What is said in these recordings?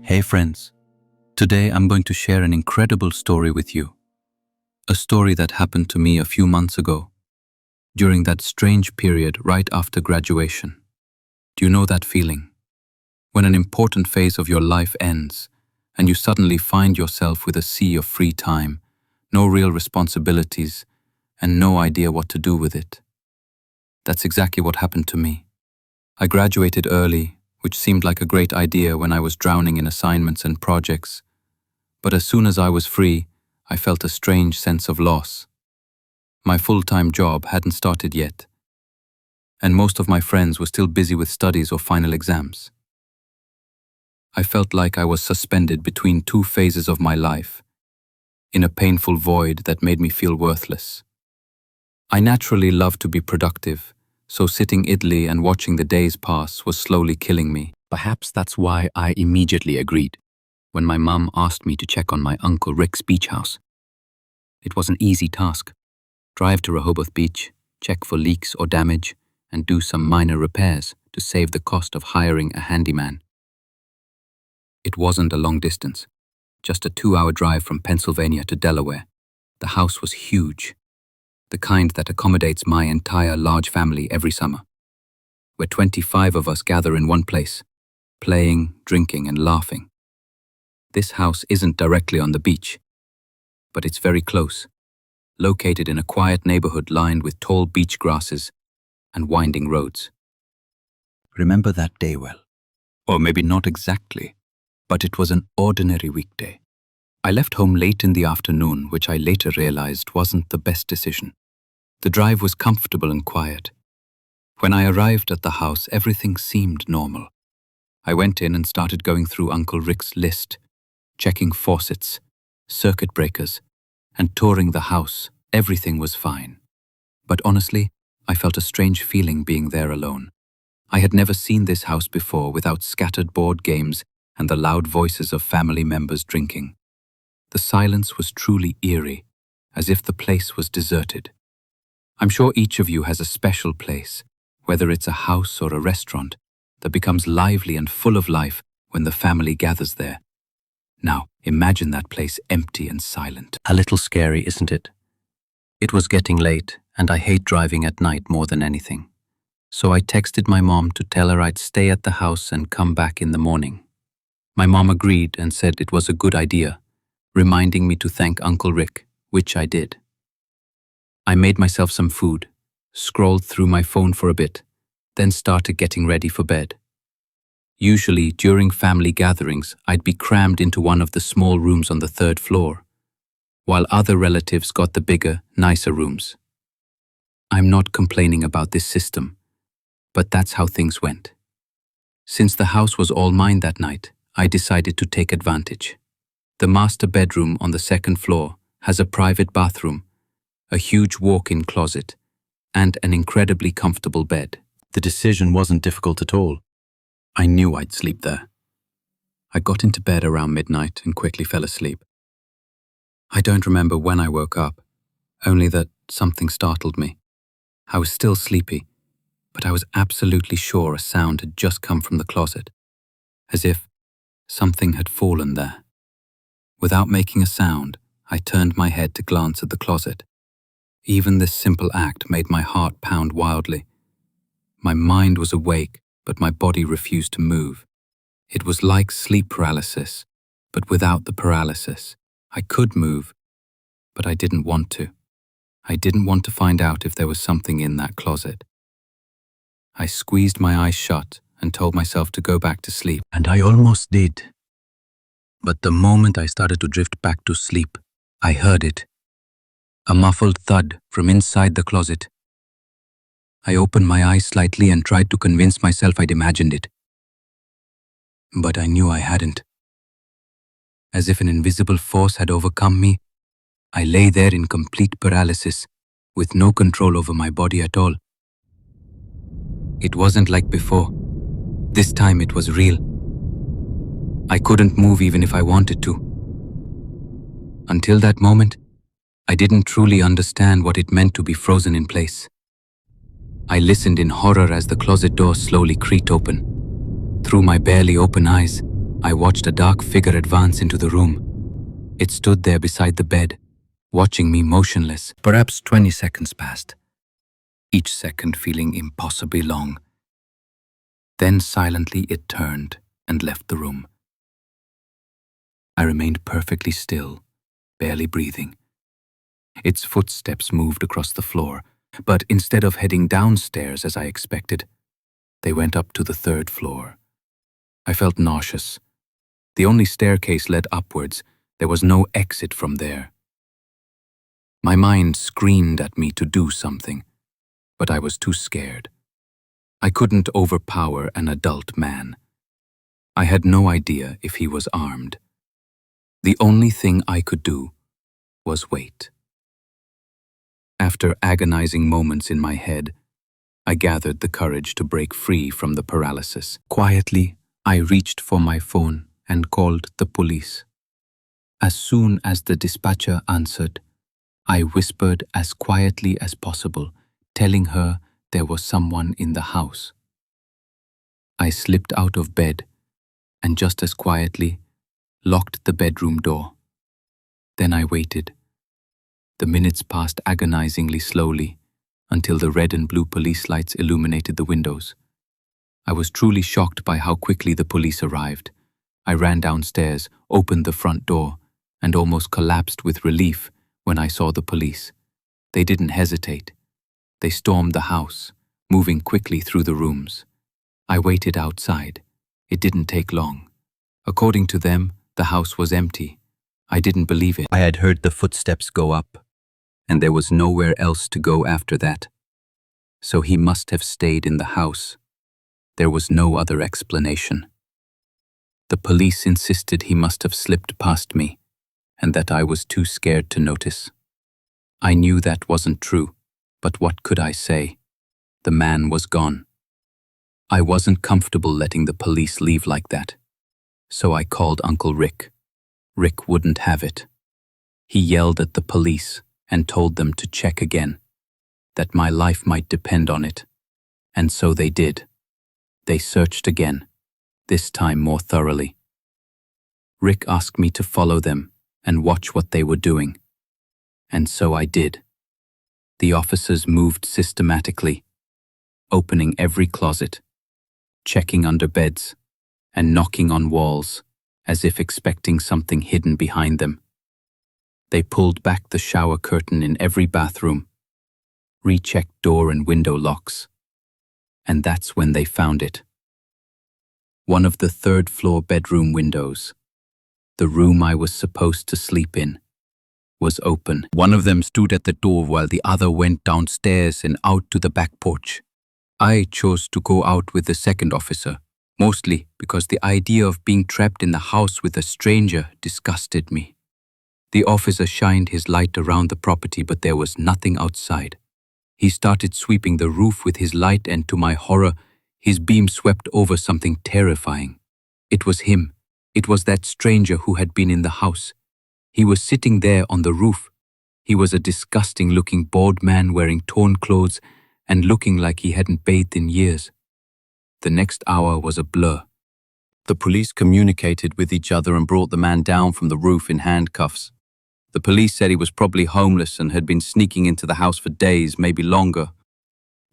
Hey friends, today I'm going to share an incredible story with you. A story that happened to me a few months ago, during that strange period right after graduation. Do you know that feeling? When an important phase of your life ends, and you suddenly find yourself with a sea of free time, no real responsibilities, and no idea what to do with it. That's exactly what happened to me. I graduated early, which seemed like a great idea when I was drowning in assignments and projects. But as soon as I was free, I felt a strange sense of loss. My full-time job hadn't started yet, and most of my friends were still busy with studies or final exams. I felt like I was suspended between two phases of my life, in a painful void that made me feel worthless. I naturally love to be productive, so sitting idly and watching the days pass was slowly killing me. Perhaps that's why I immediately agreed when my mum asked me to check on my Uncle Rick's beach house. It was an easy task. Drive to Rehoboth Beach, check for leaks or damage, and do some minor repairs to save the cost of hiring a handyman. It wasn't a long distance, just a 2-hour drive from Pennsylvania to Delaware. The house was huge, the kind that accommodates my entire large family every summer, where 25 of us gather in one place, playing, drinking, and laughing. This house isn't directly on the beach, but it's very close, located in a quiet neighborhood lined with tall beach grasses and winding roads. Remember that day well. Or maybe not exactly, but it was an ordinary weekday. I left home late in the afternoon, which I later realized wasn't the best decision. The drive was comfortable and quiet. When I arrived at the house, everything seemed normal. I went in and started going through Uncle Rick's list, checking faucets, circuit breakers, and touring the house. Everything was fine. But honestly, I felt a strange feeling being there alone. I had never seen this house before without scattered board games and the loud voices of family members drinking. The silence was truly eerie, as if the place was deserted. I'm sure each of you has a special place, whether it's a house or a restaurant, that becomes lively and full of life when the family gathers there. Now, imagine that place empty and silent. A little scary, isn't it? It was getting late, and I hate driving at night more than anything. So I texted my mom to tell her I'd stay at the house and come back in the morning. My mom agreed and said it was a good idea, reminding me to thank Uncle Rick, which I did. I made myself some food, scrolled through my phone for a bit, then started getting ready for bed. Usually, during family gatherings, I'd be crammed into one of the small rooms on the 3rd floor, while other relatives got the bigger, nicer rooms. I'm not complaining about this system, but that's how things went. Since the house was all mine that night, I decided to take advantage. The master bedroom on the 2nd floor has a private bathroom, a huge walk-in closet, and an incredibly comfortable bed. The decision wasn't difficult at all. I knew I'd sleep there. I got into bed around midnight and quickly fell asleep. I don't remember when I woke up, only that something startled me. I was still sleepy, but I was absolutely sure a sound had just come from the closet, as if something had fallen there. Without making a sound, I turned my head to glance at the closet. Even this simple act made my heart pound wildly. My mind was awake, but my body refused to move. It was like sleep paralysis, but without the paralysis. I could move, but I didn't want to. I didn't want to find out if there was something in that closet. I squeezed my eyes shut and told myself to go back to sleep. And I almost did. But the moment I started to drift back to sleep, I heard it. A muffled thud from inside the closet. I opened my eyes slightly and tried to convince myself I'd imagined it. But I knew I hadn't. As if an invisible force had overcome me, I lay there in complete paralysis, with no control over my body at all. It wasn't like before. This time it was real. I couldn't move even if I wanted to. Until that moment, I didn't truly understand what it meant to be frozen in place. I listened in horror as the closet door slowly creaked open. Through my barely open eyes, I watched a dark figure advance into the room. It stood there beside the bed, watching me motionless. Perhaps 20 seconds passed, each second feeling impossibly long. Then silently it turned and left the room. I remained perfectly still, barely breathing. Its footsteps moved across the floor, but instead of heading downstairs as I expected, they went up to the 3rd floor. I felt nauseous. The only staircase led upwards. There was no exit from there. My mind screamed at me to do something, but I was too scared. I couldn't overpower an adult man. I had no idea if he was armed. The only thing I could do was wait. After agonizing moments in my head, I gathered the courage to break free from the paralysis. Quietly, I reached for my phone and called the police. As soon as the dispatcher answered, I whispered as quietly as possible, telling her there was someone in the house. I slipped out of bed and just as quietly locked the bedroom door. Then I waited. The minutes passed agonizingly slowly until the red and blue police lights illuminated the windows. I was truly shocked by how quickly the police arrived. I ran downstairs, opened the front door, and almost collapsed with relief when I saw the police. They didn't hesitate. They stormed the house, moving quickly through the rooms. I waited outside. It didn't take long. According to them, the house was empty. I didn't believe it. I had heard the footsteps go up, and there was nowhere else to go after that. So he must have stayed in the house. There was no other explanation. The police insisted he must have slipped past me, and that I was too scared to notice. I knew that wasn't true, but what could I say? The man was gone. I wasn't comfortable letting the police leave like that, so I called Uncle Rick. Rick wouldn't have it. He yelled at the police and told them to check again, that my life might depend on it, and so they did. They searched again, this time more thoroughly. Rick asked me to follow them and watch what they were doing, and so I did. The officers moved systematically, opening every closet, checking under beds, and knocking on walls, as if expecting something hidden behind them. They pulled back the shower curtain in every bathroom, rechecked door and window locks, and that's when they found it. One of the 3rd floor bedroom windows, the room I was supposed to sleep in, was open. One of them stood at the door while the other went downstairs and out to the back porch. I chose to go out with the 2nd officer, mostly because the idea of being trapped in the house with a stranger disgusted me. The officer shined his light around the property, but there was nothing outside. He started sweeping the roof with his light, and to my horror, his beam swept over something terrifying. It was him. It was that stranger who had been in the house. He was sitting there on the roof. He was a disgusting-looking bald man wearing torn clothes and looking like he hadn't bathed in years. The next hour was a blur. The police communicated with each other and brought the man down from the roof in handcuffs. The police said he was probably homeless and had been sneaking into the house for days, maybe longer.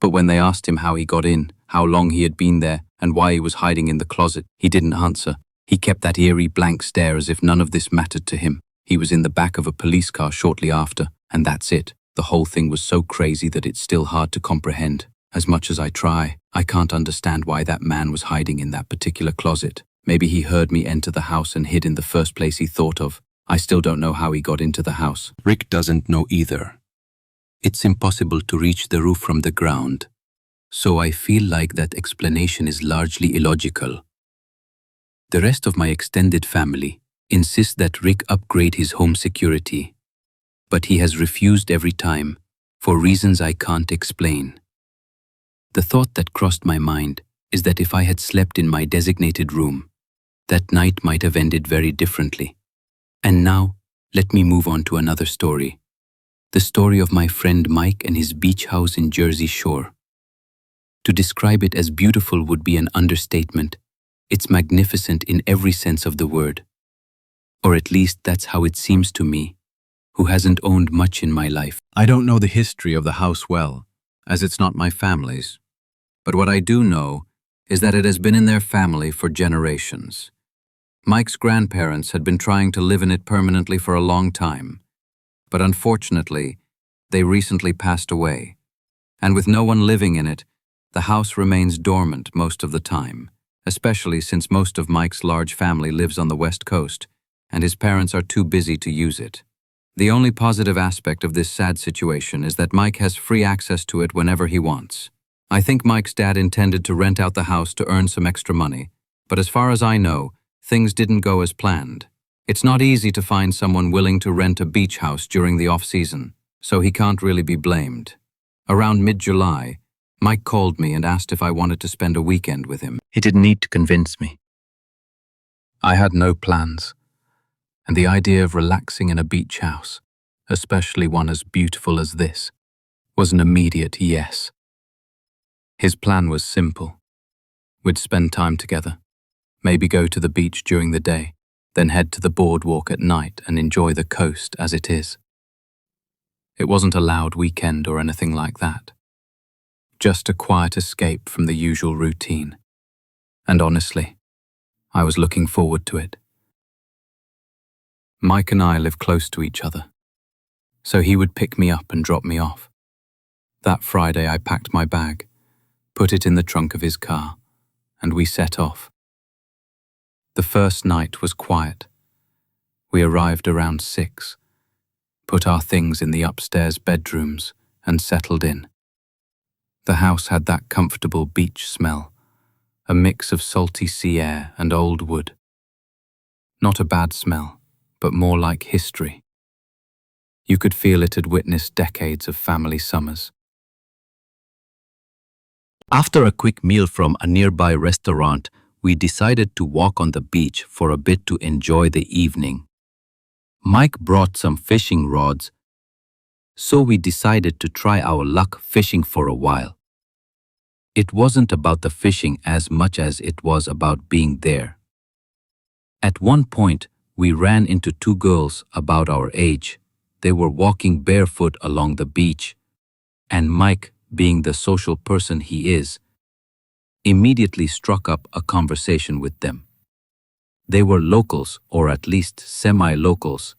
But when they asked him how he got in, how long he had been there, and why he was hiding in the closet, he didn't answer. He kept that eerie blank stare as if none of this mattered to him. He was in the back of a police car shortly after, and that's it. The whole thing was so crazy that it's still hard to comprehend. As much as I try, I can't understand why that man was hiding in that particular closet. Maybe he heard me enter the house and hid in the first place he thought of. I still don't know how he got into the house. Rick doesn't know either. It's impossible to reach the roof from the ground, so I feel like that explanation is largely illogical. The rest of my extended family insists that Rick upgrade his home security, but he has refused every time, for reasons I can't explain. The thought that crossed my mind is that if I had slept in my designated room, that night might have ended very differently. And now, let me move on to another story. The story of my friend Mike and his beach house in Jersey Shore. To describe it as beautiful would be an understatement. It's magnificent in every sense of the word. Or at least that's how it seems to me, who hasn't owned much in my life. I don't know the history of the house well, as it's not my family's. But what I do know is that it has been in their family for generations. Mike's grandparents had been trying to live in it permanently for a long time, but unfortunately, they recently passed away. And with no one living in it, the house remains dormant most of the time, especially since most of Mike's large family lives on the West Coast, and his parents are too busy to use it. The only positive aspect of this sad situation is that Mike has free access to it whenever he wants. I think Mike's dad intended to rent out the house to earn some extra money, but as far as I know, things didn't go as planned. It's not easy to find someone willing to rent a beach house during the off-season, so he can't really be blamed. Around mid-July, Mike called me and asked if I wanted to spend a weekend with him. He didn't need to convince me. I had no plans, and the idea of relaxing in a beach house, especially one as beautiful as this, was an immediate yes. His plan was simple. We'd spend time together, maybe go to the beach during the day, then head to the boardwalk at night and enjoy the coast as it is. It wasn't a loud weekend or anything like that. Just a quiet escape from the usual routine. And honestly, I was looking forward to it. Mike and I live close to each other, so he would pick me up and drop me off. That Friday I packed my bag, put it in the trunk of his car, and we set off. The first night was quiet. We arrived around 6, put our things in the upstairs bedrooms, and settled in. The house had that comfortable beach smell, a mix of salty sea air and old wood. Not a bad smell, but more like history. You could feel it had witnessed decades of family summers. After a quick meal from a nearby restaurant, we decided to walk on the beach for a bit to enjoy the evening. Mike brought some fishing rods, so we decided to try our luck fishing for a while. It wasn't about the fishing as much as it was about being there. At one point, we ran into 2 girls about our age. They were walking barefoot along the beach, and Mike, being the social person he is, immediately struck up a conversation with them. They were locals, or at least semi-locals,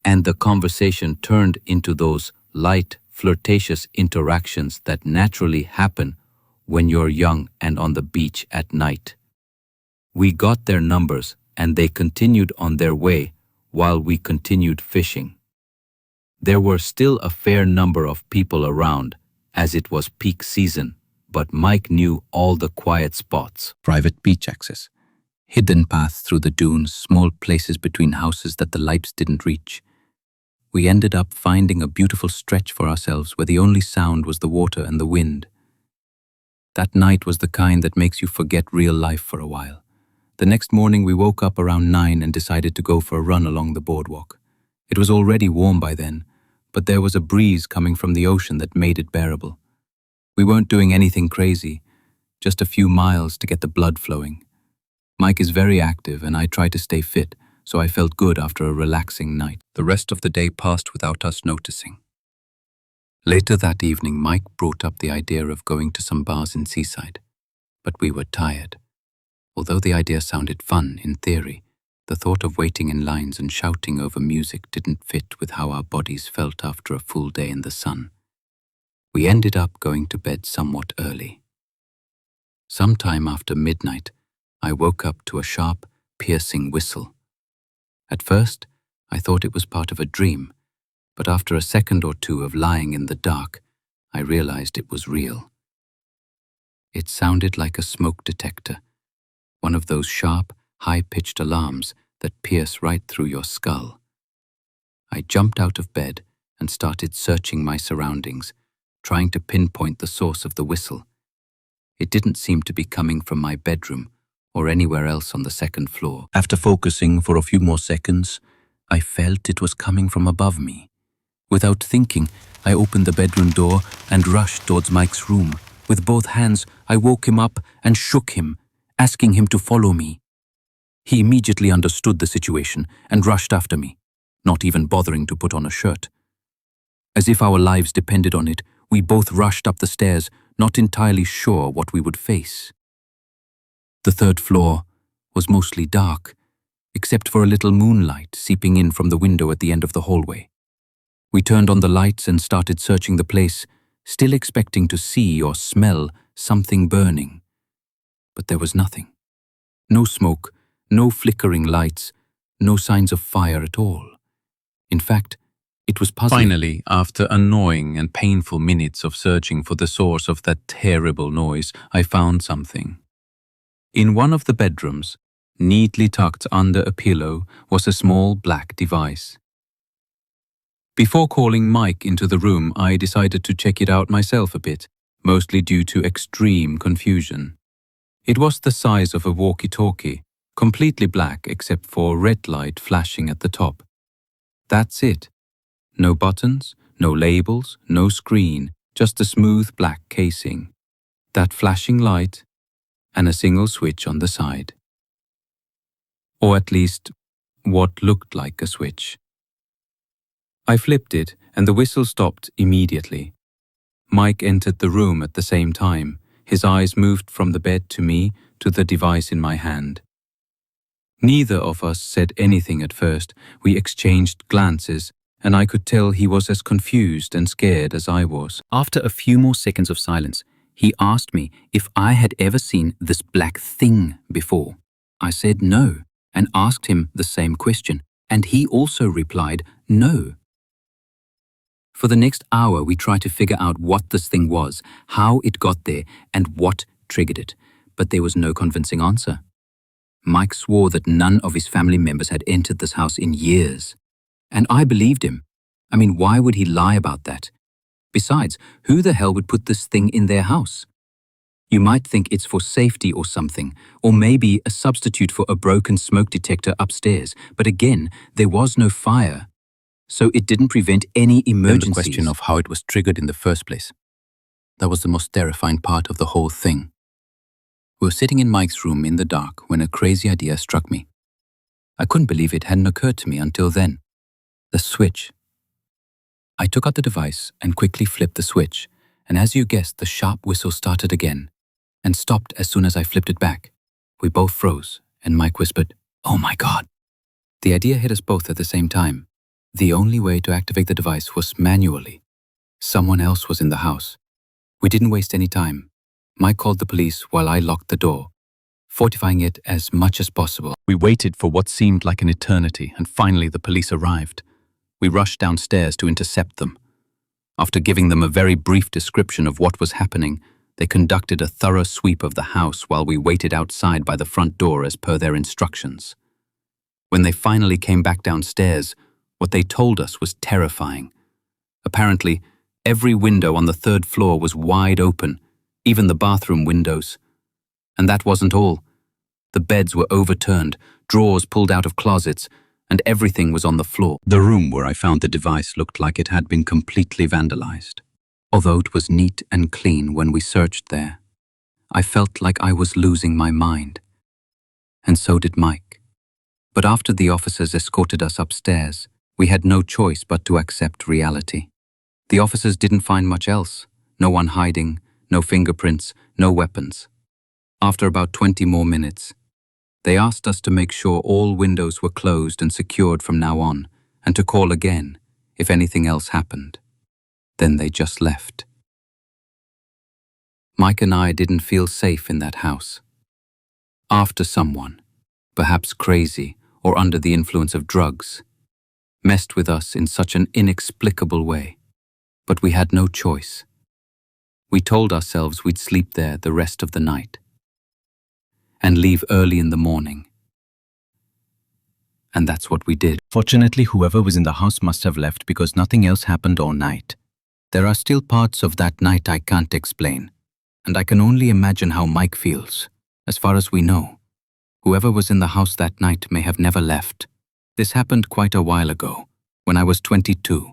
and the conversation turned into those light, flirtatious interactions that naturally happen when you're young and on the beach at night. We got their numbers, and they continued on their way while we continued fishing. There were still a fair number of people around, as it was peak season, but Mike knew all the quiet spots. Private beach access, hidden paths through the dunes, small places between houses that the lights didn't reach. We ended up finding a beautiful stretch for ourselves where the only sound was the water and the wind. That night was the kind that makes you forget real life for a while. The next morning we woke up around 9 and decided to go for a run along the boardwalk. It was already warm by then, but there was a breeze coming from the ocean that made it bearable. We weren't doing anything crazy, just a few miles to get the blood flowing. Mike is very active and I try to stay fit, so I felt good after a relaxing night. The rest of the day passed without us noticing. Later that evening, Mike brought up the idea of going to some bars in Seaside, but we were tired. Although the idea sounded fun in theory, the thought of waiting in lines and shouting over music didn't fit with how our bodies felt after a full day in the sun. We ended up going to bed somewhat early. Sometime after midnight, I woke up to a sharp, piercing whistle. At first, I thought it was part of a dream, but after a second or two of lying in the dark, I realized it was real. It sounded like a smoke detector, one of those sharp, high-pitched alarms that pierce right through your skull. I jumped out of bed and started searching my surroundings, trying to pinpoint the source of the whistle. It didn't seem to be coming from my bedroom or anywhere else on the second floor. After focusing for a few more seconds, I felt it was coming from above me. Without thinking, I opened the bedroom door and rushed towards Mike's room. With both hands, I woke him up and shook him, asking him to follow me. He immediately understood the situation and rushed after me, not even bothering to put on a shirt. As if our lives depended on it, we both rushed up the stairs, not entirely sure what we would face. The third floor was mostly dark, except for a little moonlight seeping in from the window at the end of the hallway. We turned on the lights and started searching the place, still expecting to see or smell something burning. But there was nothing. No smoke, no flickering lights, no signs of fire at all. In fact, it was puzzling. Finally, after annoying and painful minutes of searching for the source of that terrible noise, I found something. In one of the bedrooms, neatly tucked under a pillow, was a small black device. Before calling Mike into the room, I decided to check it out myself a bit, mostly due to extreme confusion. It was the size of a walkie-talkie, completely black except for red light flashing at the top. That's it. No buttons, no labels, no screen, just a smooth black casing. That flashing light, and a single switch on the side. Or at least, what looked like a switch. I flipped it, and the whistle stopped immediately. Mike entered the room at the same time. His eyes moved from the bed to me, to the device in my hand. Neither of us said anything at first. We exchanged glances, and I could tell he was as confused and scared as I was. After a few more seconds of silence, he asked me if I had ever seen this black thing before. I said no, and asked him the same question, and he also replied no. For the next hour, we tried to figure out what this thing was, how it got there, and what triggered it, but there was no convincing answer. Mike swore that none of his family members had entered this house in years. And I believed him. I mean, why would he lie about that? Besides, who the hell would put this thing in their house? You might think it's for safety or something, or maybe a substitute for a broken smoke detector upstairs, but again, there was no fire. So it didn't prevent any emergencies. Then the question of how it was triggered in the first place. That was the most terrifying part of the whole thing. We were sitting in Mike's room in the dark when a crazy idea struck me. I couldn't believe it hadn't occurred to me until then. The switch. I took out the device and quickly flipped the switch, and as you guessed, the sharp whistle started again, and stopped as soon as I flipped it back. We both froze, and Mike whispered, "Oh my God." The idea hit us both at the same time. The only way to activate the device was manually. Someone else was in the house. We didn't waste any time. Mike called the police while I locked the door, fortifying it as much as possible. We waited for what seemed like an eternity, and finally the police arrived. We rushed downstairs to intercept them. After giving them a very brief description of what was happening, they conducted a thorough sweep of the house while we waited outside by the front door as per their instructions. When they finally came back downstairs, what they told us was terrifying. Apparently, every window on the third floor was wide open, even the bathroom windows. And that wasn't all. The beds were overturned, drawers pulled out of closets, and everything was on the floor. The room where I found the device looked like it had been completely vandalized. Although it was neat and clean when we searched there, I felt like I was losing my mind. And so did Mike. But after the officers escorted us upstairs, we had no choice but to accept reality. The officers didn't find much else. No one hiding, no fingerprints, no weapons. After about 20 more minutes, they asked us to make sure all windows were closed and secured from now on, and to call again if anything else happened. Then they just left. Mike and I didn't feel safe in that house. After someone, perhaps crazy or under the influence of drugs, messed with us in such an inexplicable way. But we had no choice. We told ourselves we'd sleep there the rest of the night and leave early in the morning. And that's what we did. Fortunately, whoever was in the house must have left because nothing else happened all night. There are still parts of that night I can't explain, and I can only imagine how Mike feels. As far as we know, whoever was in the house that night may have never left. This happened quite a while ago, when I was 22.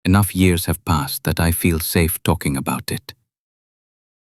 Enough years have passed that I feel safe talking about it.